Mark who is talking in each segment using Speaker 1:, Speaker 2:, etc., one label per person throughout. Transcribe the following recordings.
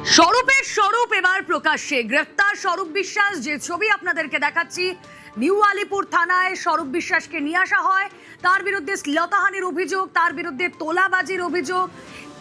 Speaker 1: স্বরূপের স্বরূপ এবার প্রকাশ্যে, গ্রেফতার স্বরূপ বিশ্বাস। যে ছবি আপনাদেরকে দেখাচ্ছি, নিউ আলিপুর থানায় স্বরূপ বিশ্বাসকে নিয়ে আসা হয়। তার বিরুদ্ধে শ্লীলতাহানির অভিযোগ, তার বিরুদ্ধে তোলাবাজির অভিযোগ।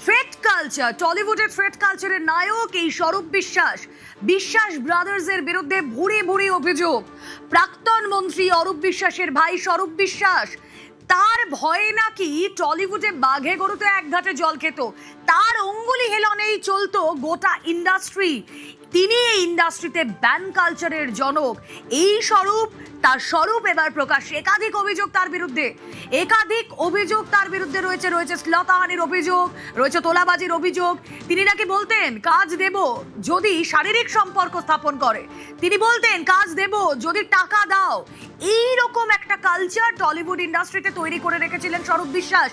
Speaker 1: থ্রেট কালচার, টলিউডের থ্রেট কালচারের নায়ক এই স্বরূপ বিশ্বাস। বিশ্বাস ব্রাদার্সের বিরুদ্ধে ভুরি ভুরি অভিযোগ। প্রাক্তন মন্ত্রী অরূপ বিশ্বাসের ভাই স্বরূপ বিশ্বাস, তার ভয়ে নাকি টলিউডে বাঘে গরুতে এক ঘাটে জল খেত। তার অঙ্গুলি হেলনেই চলতো গোটা ইন্ডাস্ট্রি। তিনি এই ইন্ডাস্ট্রিতে ব্যান কালচারের জনক। এই স্বরূপ, তার স্বরূপ এবার প্রকাশ্যে। একাধিক অভিযোগ তার বিরুদ্ধে, রয়েছে শ্লীলতাহানির অভিযোগ, রয়েছে তোলাবাজির অভিযোগ। তিনি নাকি বলতেন কাজ দেব যদি শারীরিক সম্পর্ক স্থাপন করে, তিনি বলতেন কাজ দেব যদি টাকা দাও। এই রকম একটা কালচার টলিউড ইন্ডাস্ট্রিতে তৈরি করে রেখেছিলেন Swarup Biswas.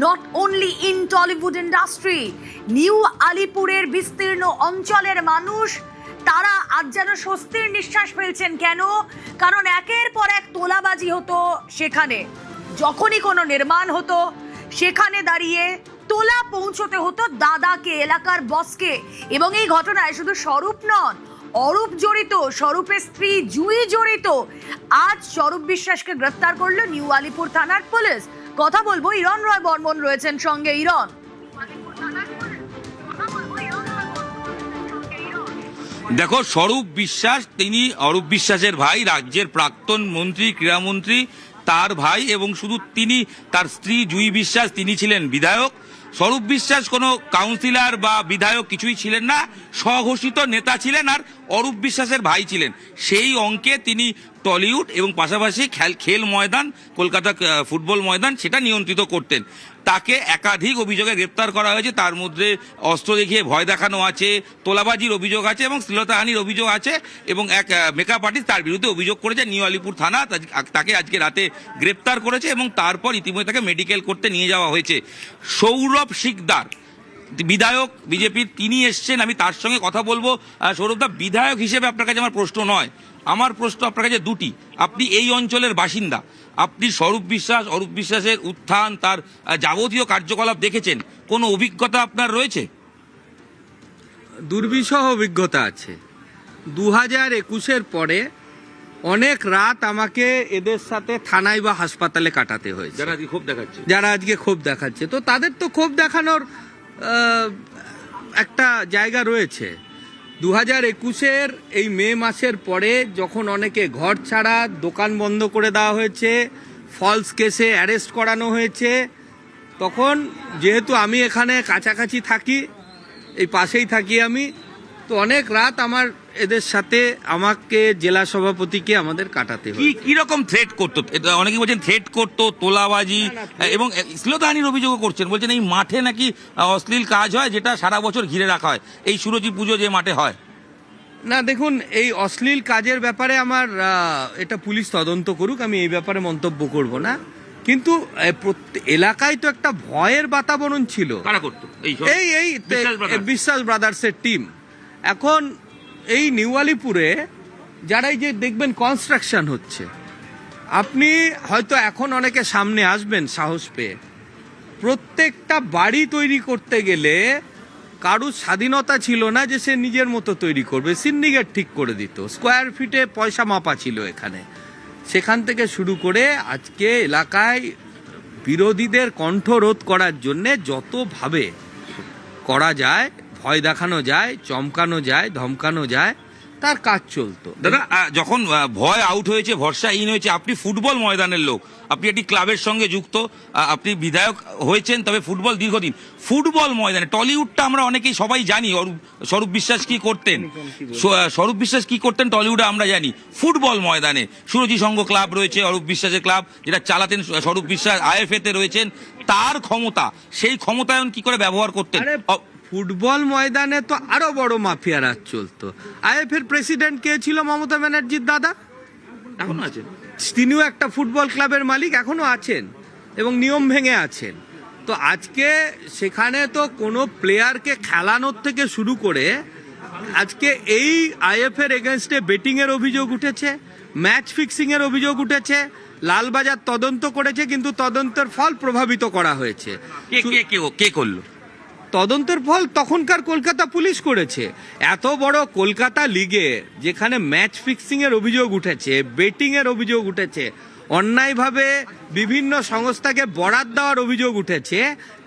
Speaker 1: Not only in Tollywood industry, new আলিপুরের বিস্তীর্ণ অঞ্চলের মানুষ তারা আজ যেন স্বস্তির নিঃশ্বাস ফেলছেন। কেন? কারণ একের পর এক তোলাবাজি হতো সেখানে। যখনই কোনো নির্মাণ হতো সেখানে দাঁড়িয়ে তোলা পৌঁছতে হতো দাদাকে, এলাকার বসকে। এবং এই ঘটনায় শুধু স্বরূপ নন, অরূপ জড়িত, স্বরূপের স্ত্রী জুঁই জড়িত। আজ স্বরূপ বিশ্বাসকে গ্রেফতার করলো নিউ আলিপুর থানার পুলিশ। কথা বলবো, ইরণ রয় বর্মন রয়েছেন সঙ্গে। ইরণ,
Speaker 2: দেখো, স্বরূপ বিশ্বাস তিনি অরূপ বিশ্বাসের ভাই, রাজ্যের প্রাক্তন মন্ত্রী, ক্রীড়ামন্ত্রী তার ভাই, এবং শুধু তিনি, তার স্ত্রী জুঁই বিশ্বাস তিনি ছিলেন বিধায়ক। স্বরূপ বিশ্বাস কোনো কাউন্সিলর বা বিধায়ক কিছুই ছিলেন না, স্বঘোষিত নেতা ছিলেন আর অরূপ বিশ্বাসের ভাই ছিলেন। সেই অঙ্কে তিনি টলিউড এবং পাশাপাশি খেল ময়দান, কলকাতা ফুটবল ময়দান, সেটা নিয়ন্ত্রিত করতেন। তাকে একাধিক অভিযোগে গ্রেপ্তার করা হয়েছে। তার মধ্যে অস্ত্র দেখিয়ে ভয় দেখানো আছে, তোলাবাজির অভিযোগ আছে এবং শ্লীলতাহানির অভিযোগ আছে। এবং এক মেকআপ আর্টিস্ট তার বিরুদ্ধে অভিযোগ করেছে। নিউ আলিপুর থানা তাকে আজকে রাতে গ্রেপ্তার করেছে এবং তারপর ইতিমধ্যে তাকে মেডিকেল করতে নিয়ে যাওয়া হয়েছে। সৌরভ শিকদার বিধায়ক বিজেপির, তিনি এসছেন, আমি তার সঙ্গে কথা বলবো। সৌরভদা, বিধায়ক হিসেবে আপনার কাছে আমার প্রশ্ন নয়, আমার প্রশ্ন আপনার কাছে দুটি। আপনি এই অঞ্চলের বাসিন্দা, আপনি অরূপ বিশ্বাসের উত্থান, তার যাবতীয় কার্যকলাপ দেখেছেন, কোনো অভিজ্ঞতা আপনার রয়েছে?
Speaker 3: দুর্বিষহ অভিজ্ঞতা আছে। 2021-এর পরে অনেক রাত আমাকে এদের সাথে থানায় বা হাসপাতালে কাটাতে হয়েছে, যারা আজকে ক্ষোভ দেখাচ্ছে। তো তাদের তো ক্ষোভ দেখানোর একটা জায়গা রয়েছে। 2021-এর এই মে মাসের পরে যখন অনেকে ঘর ছাড়া, দোকান বন্ধ করে দেওয়া হয়েছে, ফলস কেসে অ্যারেস্ট করানো হয়েছে, তখন যেহেতু আমি এখানে কাছাকাছি থাকি, এই পাশেই থাকি আমি, তো অনেক রাত আমার এদের সাথে, আমাকে জেলা সভাপতিকে আমাদের কাটাতে হয়।
Speaker 2: কি রকম থ্রেট করতো? অনেকে বলছেন থ্রেট করতো, তোলাবাজি এবং শ্লীলতাহানির অভিযোগও করছেন। বলছেন এই মাঠে নাকি অশ্লীল কাজ হয়, যেটা সারা বছর ঘিরে রাখা হয়, এই সুরজি পুজো যে মাঠে হয়।
Speaker 3: না, দেখুন, এই অশ্লীল কাজের ব্যাপারে আমার এটা পুলিশ তদন্ত করুক, আমি এই ব্যাপারে মন্তব্য করব না। কিন্তু এলাকায় তো একটা ভয়ের বাতাবরণ ছিল।
Speaker 2: কারা করতো?
Speaker 3: এই বিশ্বাস ব্রাদার্সের টিম। এখন এই নিউ আলিপুরে যারা এই যে দেখবেন কনস্ট্রাকশন হচ্ছে, আপনি হয়তো এখন অনেকে সামনে আসবেন সাহস পেয়ে। প্রত্যেকটা বাড়ি তৈরি করতে গেলে কারুর স্বাধীনতা ছিল না যে সে নিজের মতো তৈরি করবে, সিন্ডিকেট ঠিক করে দিত, স্কোয়ার ফিটে পয়সা মাপা ছিল এখানে। সেখান থেকে শুরু করে আজকে এলাকায় বিরোধীদের কণ্ঠরোধ করার জন্যে যতভাবে করা যায়, ভয় দেখানো যায়, চমকানো যায়, ধমকানো যায়, তার কাজ চলতো।
Speaker 2: দাদা, যখন ভয় আউট হয়েছে, ভরসা ইন হয়েছে, আপনি ফুটবল ময়দানের লোক, আপনি একটি ক্লাবের সঙ্গে যুক্ত, আপনি বিধায়ক হয়েছেন, তবে ফুটবল দীর্ঘদিন। ফুটবল ময়দানে টলিউডটা আমরা অনেকেই সবাই জানি, স্বরূপ বিশ্বাস কি করতেন, টলিউডে আমরা জানি। ফুটবল ময়দানে সুরজি সংঘ ক্লাব রয়েছে, অরূপ বিশ্বাসের ক্লাব, যেটা চালাতেন স্বরূপ বিশ্বাস, আইএফএ-তে রয়েছেন। তার ক্ষমতা, সেই ক্ষমতায়ন কি করে ব্যবহার করতেন?
Speaker 3: ফুটবল ময়দানে তো আরো বড় মাফিয়া রাজ চলতো। আইএফএর প্রেসিডেন্ট কে ছিল? মমতা ব্যানার্জির দাদা,
Speaker 2: এখনো আছেন।
Speaker 3: তিনিও একটা ফুটবল ক্লাবের মালিক, এখনো আছেন এবং নিয়ম ভেঙে আছেন। তো আজকে সেখানে তো কোনো প্লেয়ারকে খেলানোর থেকে শুরু করে আজকে এই আইএফএর এগেনস্টে বেটিং এর অভিযোগ উঠেছে, ম্যাচ ফিক্সিং এর অভিযোগ উঠেছে, লালবাজার তদন্ত করেছে, কিন্তু তদন্তের ফল প্রভাবিত করা হয়েছে।
Speaker 2: কে করলো?
Speaker 3: তদন্তের ফল তখনকার কলকাতা পুলিশ করেছে। এত বড় কলকাতা লিগে যেখানে ম্যাচ ফিক্সিং এর অভিযোগ উঠেছে, বেটিং এর অভিযোগ উঠেছে, অন্যায়ভাবে বিভিন্ন সংস্থাকে বরাত দেওয়ার অভিযোগ উঠেছে,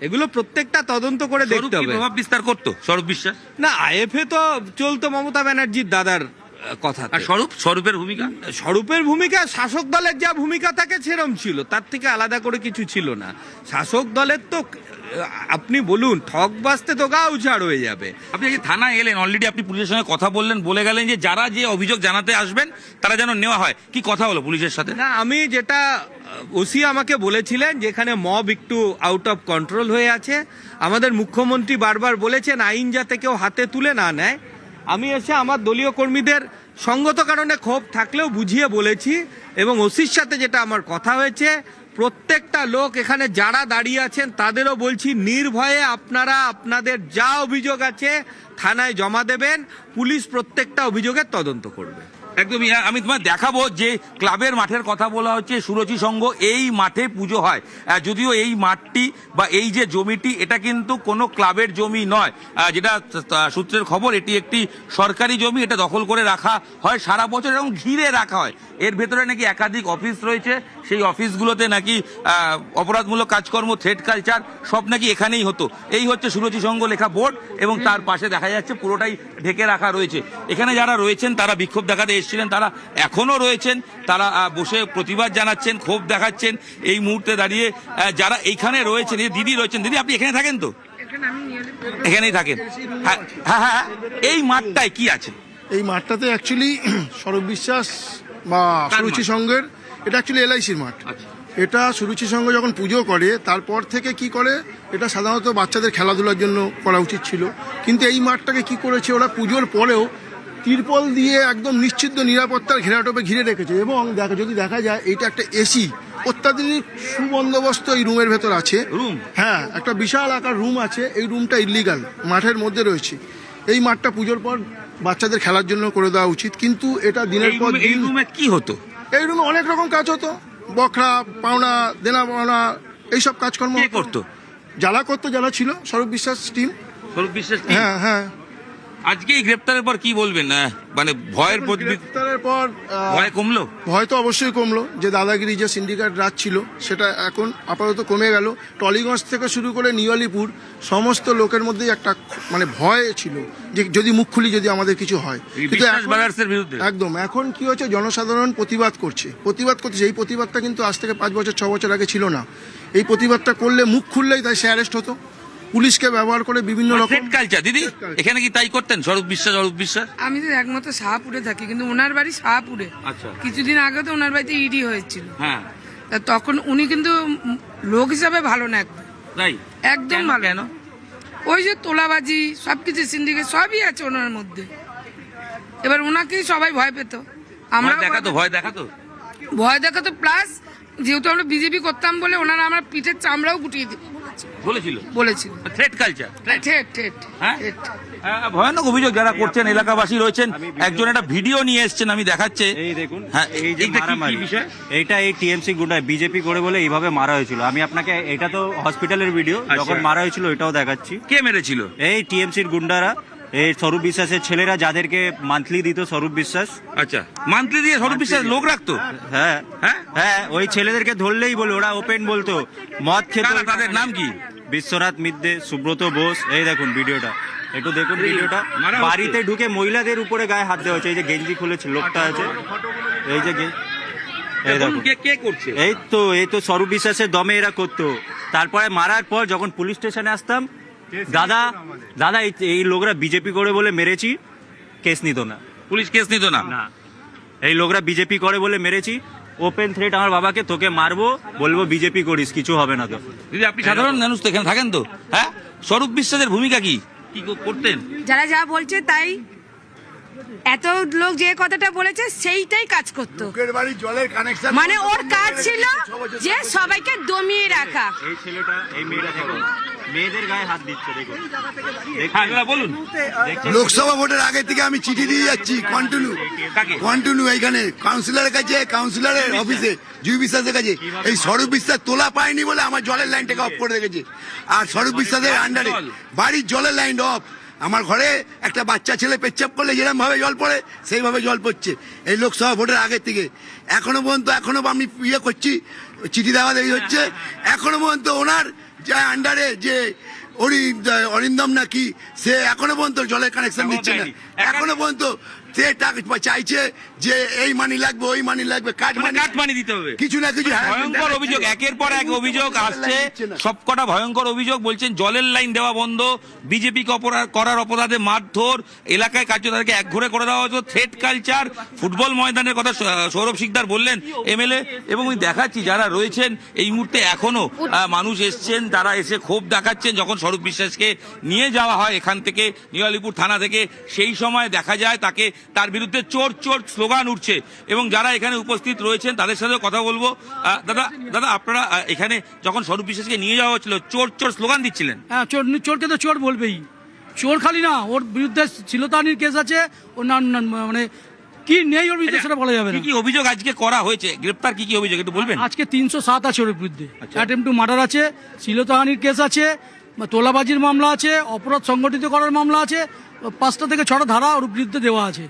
Speaker 3: এগুলো প্রত্যেকটা তদন্ত করে দেখতে হবে।
Speaker 2: প্রভাব বিস্তার করতো স্বরূপ বিশ্বাস?
Speaker 3: না, আইএফএ তো চলতো মমতা ব্যানার্জির দাদার কথা।
Speaker 2: আর স্বরূপের ভূমিকা?
Speaker 3: স্বরূপের ভূমিকা শাসক দলের যা ভূমিকা থাকে সেরম ছিল, তার থেকে আলাদা করে কিছু ছিল না। শাসক দলের তো আপনি বলুন, ঠক বাজতে তো গা উজাড় হয়ে যাবে।
Speaker 2: আপনি আজকে থানায় এলেন, অলরেডি আপনি পুলিশের সঙ্গে কথা বললেন, বলে গেলেন যে যারা যে অভিযোগ জানাতে আসবেন তারা যেন নেওয়া হয়। কি কথা হলো পুলিশের সাথে?
Speaker 3: না, আমি যেটা ওসি আমাকে বলেছিলেন, যেখানে মব একটু আউট অফ কন্ট্রোল হয়ে আছে, আমাদের মুখ্যমন্ত্রী বারবার বলেছেন আইন যাতে কেউ হাতে তুলে না নেয়। আমি এসে আমার দলীয় কর্মীদের সঙ্গত কারণে ক্ষোভ থাকলেও বুঝিয়ে বলেছি, এবং ওসির সাথে যেটা আমার কথা হয়েছে, প্রত্যেকটা লোক এখানে যারা দাঁড়িয়ে আছেন তাদেরও বলছি, নির্ভয়ে আপনারা আপনাদের যা অভিযোগ আছে থানায় জমা দেবেন, পুলিশ প্রত্যেকটা অভিযোগের তদন্ত করবে।
Speaker 2: একদমই। আমি তোমায় দেখাবো যে ক্লাবের মাঠের কথা বলা হচ্ছে, সুরুচি সংঘ এই মাঠে পুজো হয়। যদিও এই মাঠটি বা এই যে জমিটি, এটা কিন্তু কোনো ক্লাবের জমি নয়, যেটা সূত্রের খবর এটি একটি সরকারি জমি। এটা দখল করে রাখা হয় সারা বছর এবং ঘিরে রাখা হয়। এর ভেতরে নাকি একাধিক অফিস রয়েছে, সেই অফিসগুলোতে নাকি অপরাধমূলক কাজকর্ম, থ্রেড কালচার সব নাকি এখানেই হতো। এই হচ্ছে সুরুচি সংঘ লেখা বোর্ড, এবং তার পাশে দেখা যাচ্ছে পুরোটাই ঢেকে রাখা রয়েছে। এখানে যারা রয়েছেন তারা বিক্ষোভ দেখাতে এসেছিলেন, তারা এখনো রয়েছেন, তারা বসে প্রতিবাদ জানাচ্ছেন, ক্ষোভ দেখাচ্ছেন। এই মুহূর্তে দাঁড়িয়ে যারা এইখানে রয়েছেন, এই দিদি রয়েছেন। দিদি, আপনি এখানে থাকেন তো? এখানেই থাকেন? হ্যাঁ হ্যাঁ হ্যাঁ। এই মাঠটায় কি আছে?
Speaker 4: এই মাঠটাতে অ্যাকচুয়ালি স্বরূপ বিশ্বাস বা সুরুচি সংঘের, এটা অ্যাকচুয়ালি এলআইসির মাঠ। এটা সুরুচি সংঘ যখন পুজো করে তারপর থেকে কি করে, এটা সাধারণত বাচ্চাদের খেলাধুলার জন্য করা উচিত ছিল, কিন্তু এই মাঠটাকে কি করেছে ওরা, পুজোর পরেও তিরপল দিয়ে একদম নিশ্চিত নিরাপত্তার ঘেরাটোপে ঘিরে রেখেছে। এবং যদি দেখা যায়, এইটা একটা এসি অত্যাধুনিক সুবন্দোবস্ত এই রুমের ভেতর আছে।
Speaker 2: রুম?
Speaker 4: হ্যাঁ, একটা বিশাল আকার রুম আছে। এই রুমটা ইলিগাল, মাঠের মধ্যে রয়েছে। এই মাঠটা পুজোর পর বাচ্চাদের খেলার জন্য করে দেওয়া উচিত, কিন্তু এটা দিনের পর দিন।
Speaker 2: এই রুমে কি হতো?
Speaker 4: এই রুমে অনেক রকম কাজ হতো, বখরা পাওনা, দেনা পাওনা, এইসব কাজকর্ম
Speaker 2: করতো।
Speaker 4: যারা ছিল স্বরূপ বিশ্বাস টিম।
Speaker 2: স্বরূপ বিশ্বাস?
Speaker 4: হ্যাঁ হ্যাঁ।
Speaker 2: আজকে এই গ্রেপ্তারের পর কি বলবেন? মানে ভয়ের
Speaker 4: গ্রেপ্তারের পর
Speaker 2: ভয় কমলো?
Speaker 4: ভয় তো অবশ্যই কমলো। যে দাদাগিরি, যে সিন্ডিকেট রাজ ছিল, সেটা এখন আপাতত কমে গেল। টলিগঞ্জ থেকে শুরু করে নিউআলিপুর সমস্ত লোকের মধ্যেই একটা মানে ভয় ছিল যে যদি মুখ খুলি, যদি আমাদের কিছু হয়। কিন্তু একদম এখন কি হচ্ছে, জনসাধারণ প্রতিবাদ করছে। এই প্রতিবাদটা কিন্তু আজ থেকে 5 বছর 6 বছর আগে ছিল না। এই প্রতিবাদটা করলে, মুখ খুললেই তাই সে অ্যারেস্ট হতো। পুলিশকে ব্যবহার করে বিভিন্ন রকম
Speaker 2: কালচার। দিদি, এখানে কি তাই করতেন স্বরূপ বিশ্বাস?
Speaker 5: আমি তো একমাত্র শাহপুরে থাকি, কিন্তু ওনার বাড়ি শাহপুরে।
Speaker 2: আচ্ছা।
Speaker 5: কিছুদিন আগে তো ওনার বাড়িতে ইডি হয়েছিল।
Speaker 2: হ্যাঁ।
Speaker 5: তখন উনি কিন্তু লোক হিসাবে ভালো না, একদম ভালো।
Speaker 2: কেন?
Speaker 5: ওই যে তোলাবাজি, সবকিছু সিন্ডিকেট সবই আছে ওনার মধ্যে। এবার ওনাকেই সবাই ভয় পেত। আমরা ভয় দেখাতো, প্লাস যেহেতু আমরা বিজেপি করতাম বলে ওনারা আমার পিঠের চামড়াও গুটিয়ে বলেছিল।
Speaker 2: Thread culture.
Speaker 5: হ্যাঁ,
Speaker 2: ভয়ানক অভিযোগ যারা করছেন, এলাকাবাসী রয়েছেন। একজন একটা ভিডিও নিয়ে এসেছেন, আমি দেখাচ্ছে।
Speaker 6: এই দেখুন,
Speaker 2: হ্যাঁ,
Speaker 6: এই যে মারামারি, এইটা এই টিএমসি গুন্ডা বিজেপি করে বলে এইভাবে মারা হয়েছিল। আমি আপনাকে, এটা তো হসপিটালের ভিডিও, যখন মারা হয়েছিল এটাও দেখাচ্ছি।
Speaker 2: কে মেরেছিল?
Speaker 6: এই টিএমসির গুন্ডারা, এই স্বরূপ বিশ্বাসের ছেলেরা, যাদেরকে মান্থলি দিত স্বরূপ বিশ্বাস।
Speaker 2: আচ্ছা, মান্থলি দিয়ে স্বরূপ বিশ্বাস লোক রাখতো?
Speaker 6: হ্যাঁ হ্যাঁ হ্যাঁ। ওই ছেলেদেরকে ধরলেই বলে, ওরা ওপেন বলতো মদ খেত।
Speaker 2: তাদের নাম কি?
Speaker 6: বিশ্বনাথ মিদ্দে, সুব্রত বোস। এই দেখুন ভিডিওটা, একটু দেখুন ভিডিওটা। বাড়িতে ঢুকে মহিলাদের উপরে গায়ে হাত দেওয়া হচ্ছে। এই যে গেঞ্জি খুলেছে লোকটা আছে, এই যে এই দেখুন।
Speaker 2: কে করছে?
Speaker 6: এই তো স্বরূপ বিশ্বাসের দমে এরা করতো। তারপরে মারার পর যখন পুলিশ স্টেশনে আসতাম, দাদা এই লোকরা বিজেপি করে বলে মেরেছি, কেস নিত না।
Speaker 2: পুলিশ কেস নিত না?
Speaker 6: এই লোকরা বিজেপি করে বলে মেরেছি, ওপেন থ্রেট আমার বাবাকে, তোকে মারবো, বলবো বিজেপি করিস, কিছু হবে না তো।
Speaker 2: দিদি, আপনি সাধারণ মানুষ তো, এখানে থাকেন তো, হ্যাঁ? স্বরূপ বিশ্বাসের ভূমিকা কি করতেন?
Speaker 7: যারা যা বলছে তাই, এত লোক যে কথাটা বলেছে সেইটাই কাজ করতো। মানে ওর কাজ ছিল যে সবাইকে দমিয়ে রাখা।
Speaker 6: এই ছেলেটা, এই মেয়েটা থেকে মেয়েদের গায়ে হাত দিচ্ছে দেখুন।
Speaker 2: হ্যাঁ দাদা বলুন।
Speaker 8: লোকসভা ভোটের আগে থেকে আমি চিঠি দিয়ে যাচ্ছি
Speaker 2: কাকে?
Speaker 8: কন্টিনিউ এইখানে কাউন্সিলরের কাছে, কাউন্সিলরের অফিসে, জুই বিশ্বাসের কাছে। এই স্বরূপ বিশ্বাস তোলা পায়নি বলে আমার জলের লাইনটাকে অফ করে রেখেছে। আর স্বরূপ বিশ্বাসের আন্ডারে বাড়ির জলের লাইন অফ। আমার ঘরে একটা বাচ্চা ছেলে পেচ্ছাপ করলে যেরকম ভাবে জল পড়ে সেইভাবে জল পড়ছে এই লোকসভা ভোটের আগে থেকে। এখনো পর্যন্ত আমি ইয়ে করছি, চিঠি দেওয়া দেরি হচ্ছে। এখনো পর্যন্ত ওনার যে আন্ডারে যে অরিন্দম নাকি, সে এখনো পর্যন্ত জলের কানেকশন দিচ্ছে না। এখনো পর্যন্ত সে টাকা চাইছে যে এই মানি লাগবে, ওই মানি লাগবে, কাঠ
Speaker 2: মানি দিতে হবে,
Speaker 8: কিছু না কিছু
Speaker 2: ভয়ঙ্কর অভিযোগ, একের পর এক অভিযোগ আসছে। সবকটা ভয়ঙ্কর অভিযোগ। বলছেন জলের লাইন দেওয়া বন্ধ, বিজেপি করার অপরাধে মারধর, এলাকায় কার্য তাদেরকে একঘরে করে দেওয়া হতো, থ্রেট কালচার, ফুটবল ময়দানের কথা সৌরভ শিকদার বললেন এমএলএ। এবং আমি দেখাচ্ছি যারা রয়েছেন এই মুহূর্তে এখনো মানুষ এসছেন, তারা এসে ক্ষোভ দেখাচ্ছেন। যখন স্বরূপ বিশ্বাসকে নিয়ে যাওয়া হয় এখান থেকে, নিউ আলিপুর থানা থেকে, সেই সময় দেখা যায় তার বিরুদ্ধে চোর চোর স্লোগান উঠছে। এবং যারা এখানে উপস্থিত রয়েছেন তাদের সাথে কথা বলবো। দাদা আপনারা এখানে যখন স্বরূপ বিশ্বাসকে নিয়ে যাওয়া হচ্ছিল, চোর চোর স্লোগান দিচ্ছিলেন?
Speaker 9: হ্যাঁ, চোরকে তো চোর বলবেই। চোর খালি না, ওর বিরুদ্ধে শ্লীলতাহানির কেস আছে, ওর মানে কি নেই ওর বিরুদ্ধে সেটা বলা যাবে না।
Speaker 2: কি অভিযোগ আজকে করা হয়েছে, গ্রেপ্তার কি অভিযোগ একটু বলবেন?
Speaker 9: আজকে 307 আছে ওর বিরুদ্ধে। অ্যাটেম্প টু মার্ডার আছে, শ্লীলতাহানির কেস আছে, তোলাবাজির মামলা আছে, অপরাধ সংগঠিত করার মামলা আছে, 5টা থেকে 6টা ধারা ওর বিরুদ্ধে দেওয়া আছে।